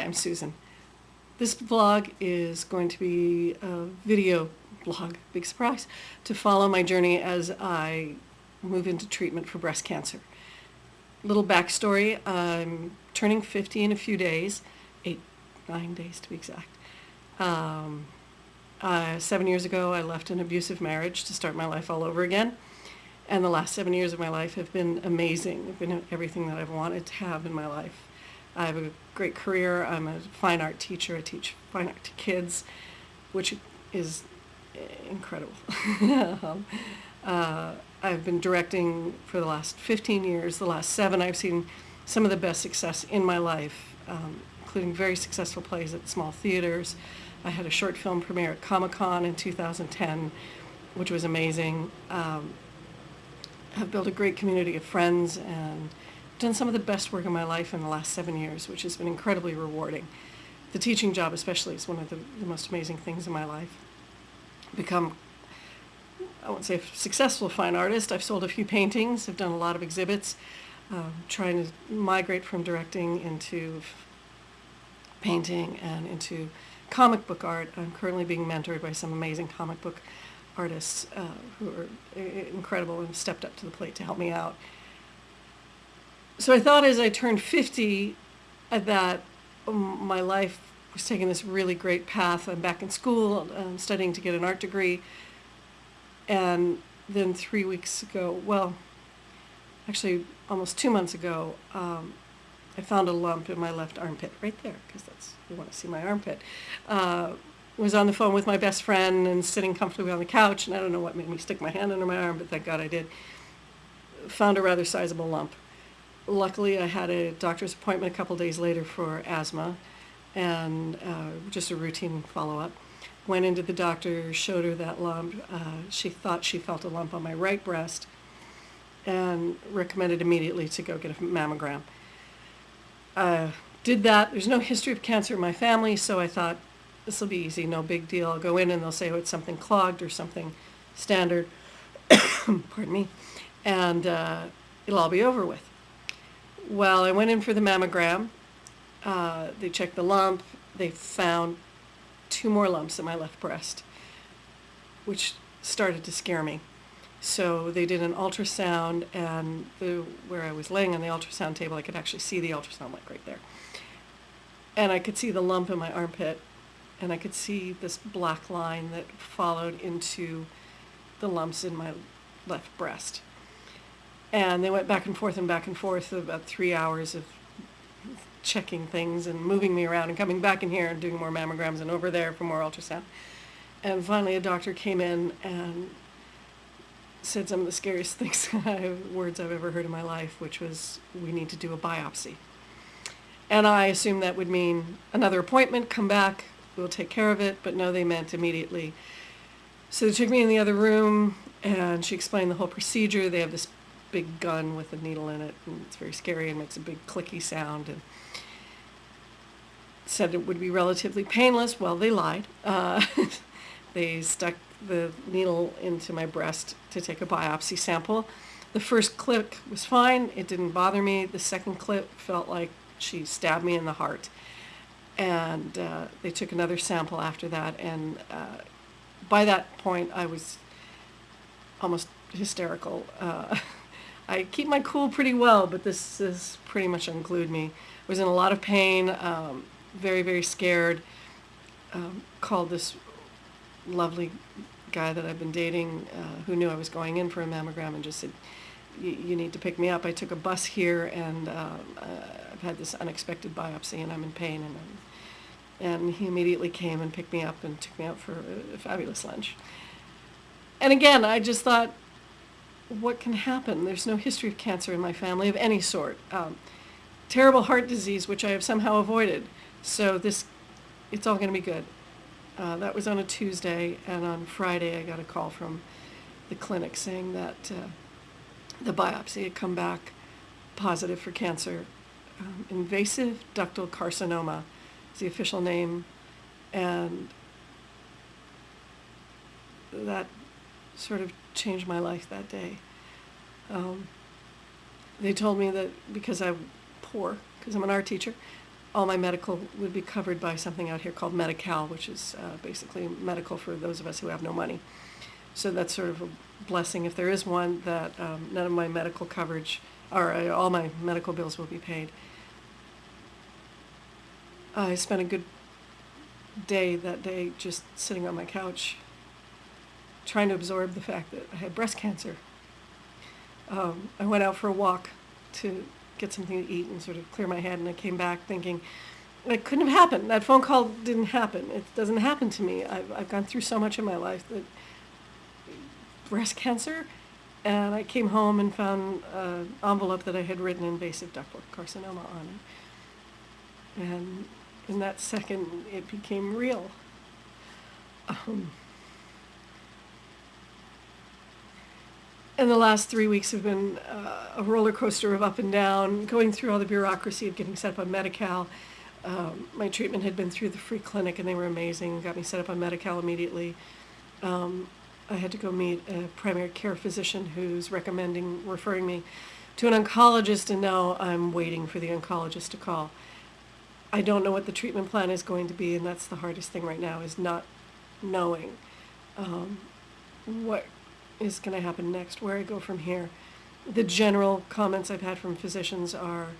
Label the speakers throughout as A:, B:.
A: I'm Susan. This vlog is going to be a video blog, big surprise, to follow my journey as I move into treatment for breast cancer. Little backstory, I'm turning 50 in a few days, 9 days to be exact. 7 years ago I left an abusive marriage to start my life all over again. And the last 7 years of my life have been amazing. They've been everything that I've wanted to have in my life. I have a great career. I'm a fine art teacher. I teach fine art to kids, which is incredible. I've been directing for the last 15 years. The last 7 I've seen some of the best success in my life, including very successful plays at small theaters. I had a short film premiere at Comic-Con in 2010, which was amazing. I've built a great community of friends and done some of the best work in my life in the last 7 years, which has been incredibly rewarding. The teaching job especially is one of the most amazing things in my life. Become, I won't say a successful fine artist. I've sold a few paintings. I've done a lot of exhibits. Trying to migrate from directing into painting and into comic book art. I'm currently being mentored by some amazing comic book artists who are incredible and stepped up to the plate to help me out. So I thought as I turned 50 that my life was taking this really great path. I'm back in school, studying to get an art degree. And then 3 weeks ago, well, actually almost 2 months ago, I found a lump in my left armpit, right there, because that's, you want to see my armpit. Was on the phone with my best friend and sitting comfortably on the couch, and I don't know what made me stick my hand under my arm, but thank God I did. Found a rather sizable lump. Luckily, I had a doctor's appointment a couple days later for asthma and just a routine follow-up. Went into the doctor, showed her that lump. She thought she felt a lump on my right breast and recommended immediately to go get a mammogram. Did that. There's no history of cancer in my family, so I thought, this will be easy, no big deal. I'll go in and they'll say, oh, it's something clogged or something standard, pardon me, and it'll all be over with. Well, I went in for the mammogram. They checked the lump. They found 2 more lumps in my left breast, which started to scare me. So they did an ultrasound, and where I was laying on the ultrasound table, I could actually see the ultrasound, like right there. And I could see the lump in my armpit, and I could see this black line that followed into the lumps in my left breast. And they went back and forth about 3 hours of checking things and moving me around and coming back in here and doing more mammograms and over there for more ultrasound. And finally a doctor came in and said some of the scariest things, words I've ever heard in my life, which was, we need to do a biopsy. And I assumed that would mean another appointment, come back, we'll take care of it, but no, they meant immediately. So they took me in the other room and she explained the whole procedure. They have this big gun with a needle in it, and it's very scary and makes a big clicky sound, and said it would be relatively painless. Well, they lied. They stuck the needle into my breast to take a biopsy sample. The first clip was fine. It didn't bother me. The second clip felt like she stabbed me in the heart. And they took another sample after that, and by that point I was almost hysterical. I keep my cool pretty well, but this has pretty much unglued me. I was in a lot of pain, very, very scared. Called this lovely guy that I've been dating, who knew I was going in for a mammogram, and just said, you need to pick me up. I took a bus here, and I've had this unexpected biopsy, and I'm in pain. And he immediately came and picked me up and took me out for a fabulous lunch. And again, I just thought, what can happen? There's no history of cancer in my family of any sort. Terrible heart disease, which I have somehow avoided. So it's all going to be good. That was on a Tuesday, and on Friday I got a call from the clinic saying that the biopsy had come back positive for cancer. Invasive ductal carcinoma is the official name, and that sort of changed my life that day. They told me that because I'm poor, because I'm an art teacher, all my medical would be covered by something out here called Medi-Cal, which is basically medical for those of us who have no money. So that's sort of a blessing, if there is one, that none of my medical coverage, or all my medical bills will be paid. I spent a good day that day just sitting on my couch trying to absorb the fact that I had breast cancer. I went out for a walk to get something to eat and sort of clear my head, and I came back thinking, it couldn't have happened. That phone call didn't happen. It doesn't happen to me. I've gone through so much in my life that breast cancer, and I came home and found an envelope that I had written invasive ductal carcinoma on it. And in that second, it became real. And the last 3 weeks have been a roller coaster of up and down, going through all the bureaucracy of getting set up on Medi-Cal. My treatment had been through the free clinic, and they were amazing, got me set up on Medi-Cal immediately. I had to go meet a primary care physician who's referring me to an oncologist, and now I'm waiting for the oncologist to call. I don't know what the treatment plan is going to be, and that's the hardest thing right now, is not knowing what is going to happen next, where I go from here. The general comments I've had from physicians are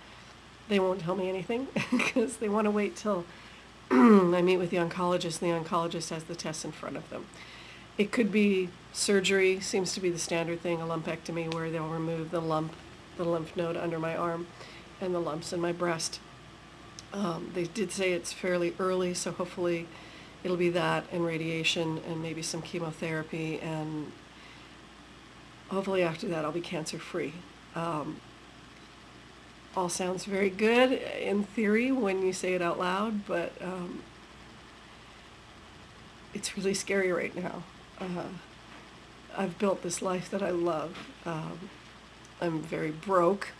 A: they won't tell me anything because they want to wait till I meet with the oncologist, and the oncologist has the tests in front of them. It could be surgery, seems to be the standard thing, a lumpectomy, where they'll remove the lymph node under my arm and the lumps in my breast. They did say it's fairly early, so hopefully it'll be that and radiation and maybe some chemotherapy, and hopefully after that I'll be cancer-free. All sounds very good in theory when you say it out loud, but it's really scary right now. I've built this life that I love. I'm very broke,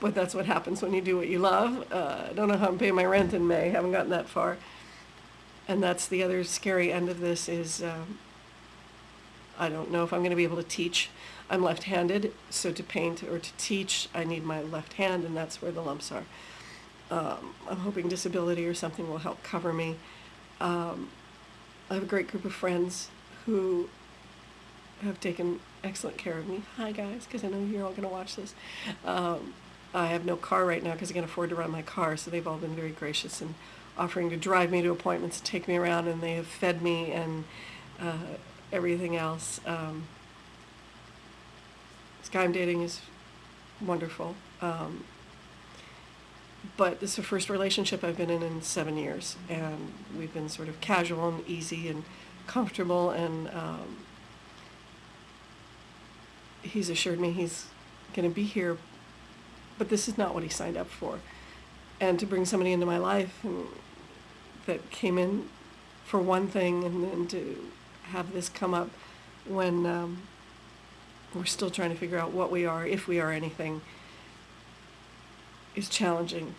A: but that's what happens when you do what you love. I don't know how I'm paying my rent in May. Haven't gotten that far. And that's the other scary end of this is I don't know if I'm going to be able to teach. I'm left-handed, so to paint or to teach, I need my left hand, and that's where the lumps are. I'm hoping disability or something will help cover me. I have a great group of friends who have taken excellent care of me. Hi guys, because I know you're all going to watch this. I have no car right now because I can afford to run my car, so they've all been very gracious in offering to drive me to appointments, and take me around, and they have fed me and everything else. This guy I'm dating is wonderful. But this is the first relationship I've been in 7 years, and we've been sort of casual and easy and comfortable, and he's assured me he's going to be here, but this is not what he signed up for. And to bring somebody into my life that came in for one thing, and then to have this come up when we're still trying to figure out what we are, if we are anything, is challenging.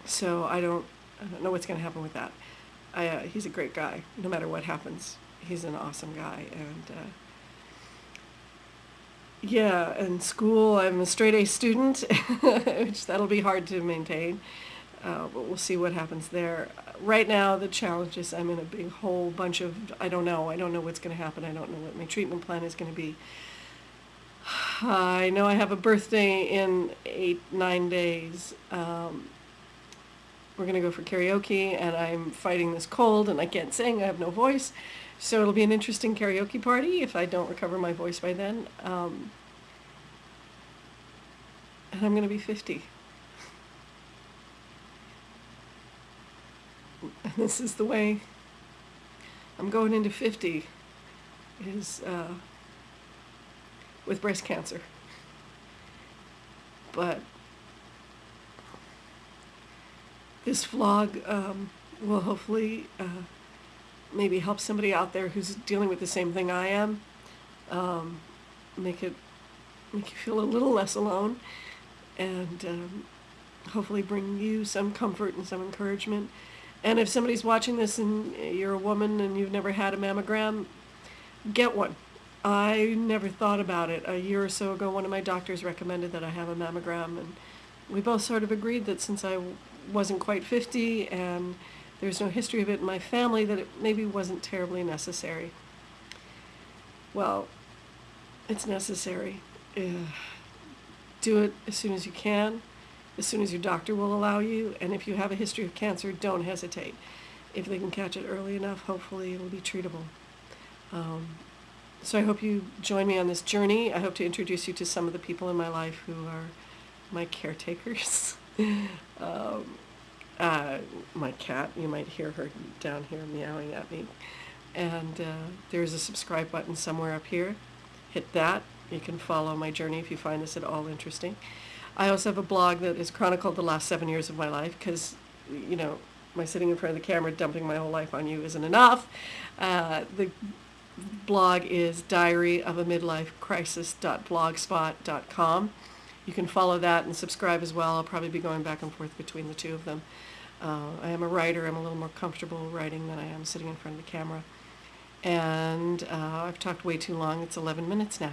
A: So I don't know what's going to happen with that. He's a great guy. No matter what happens, he's an awesome guy. And yeah, in school I'm a straight A student, which that'll be hard to maintain. But we'll see what happens there. Right now, the challenge is I'm in a big whole bunch of, I don't know what's going to happen. I don't know what my treatment plan is going to be. I know I have a birthday in 8-9 days. We're going to go for karaoke, and I'm fighting this cold, and I can't sing. I have no voice. So it'll be an interesting karaoke party if I don't recover my voice by then. And I'm going to be 50. And this is the way I'm going into 50, is with breast cancer. But this vlog will hopefully maybe help somebody out there who's dealing with the same thing I am. Make you feel a little less alone, and hopefully bring you some comfort and some encouragement. And if somebody's watching this and you're a woman and you've never had a mammogram, get one. I never thought about it. A year or so ago, one of my doctors recommended that I have a mammogram, and we both sort of agreed that since I wasn't quite 50 and there's no history of it in my family, that it maybe wasn't terribly necessary. Well, it's necessary. Do it as soon as you can, as soon as your doctor will allow you, and if you have a history of cancer, don't hesitate. If they can catch it early enough, hopefully it'll be treatable. So I hope you join me on this journey. I hope to introduce you to some of the people in my life who are my caretakers. My cat, you might hear her down here meowing at me. And there's a subscribe button somewhere up here. Hit that. You can follow my journey if you find this at all interesting. I also have a blog that is chronicled the last 7 years of my life because, you know, my sitting in front of the camera dumping my whole life on you isn't enough. The blog is diaryofamidlifecrisis.blogspot.com. You can follow that and subscribe as well. I'll probably be going back and forth between the two of them. I am a writer. I'm a little more comfortable writing than I am sitting in front of the camera. And I've talked way too long. It's 11 minutes now.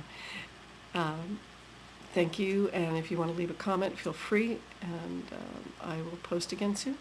A: Thank you, and if you want to leave a comment, feel free, and I will post again soon.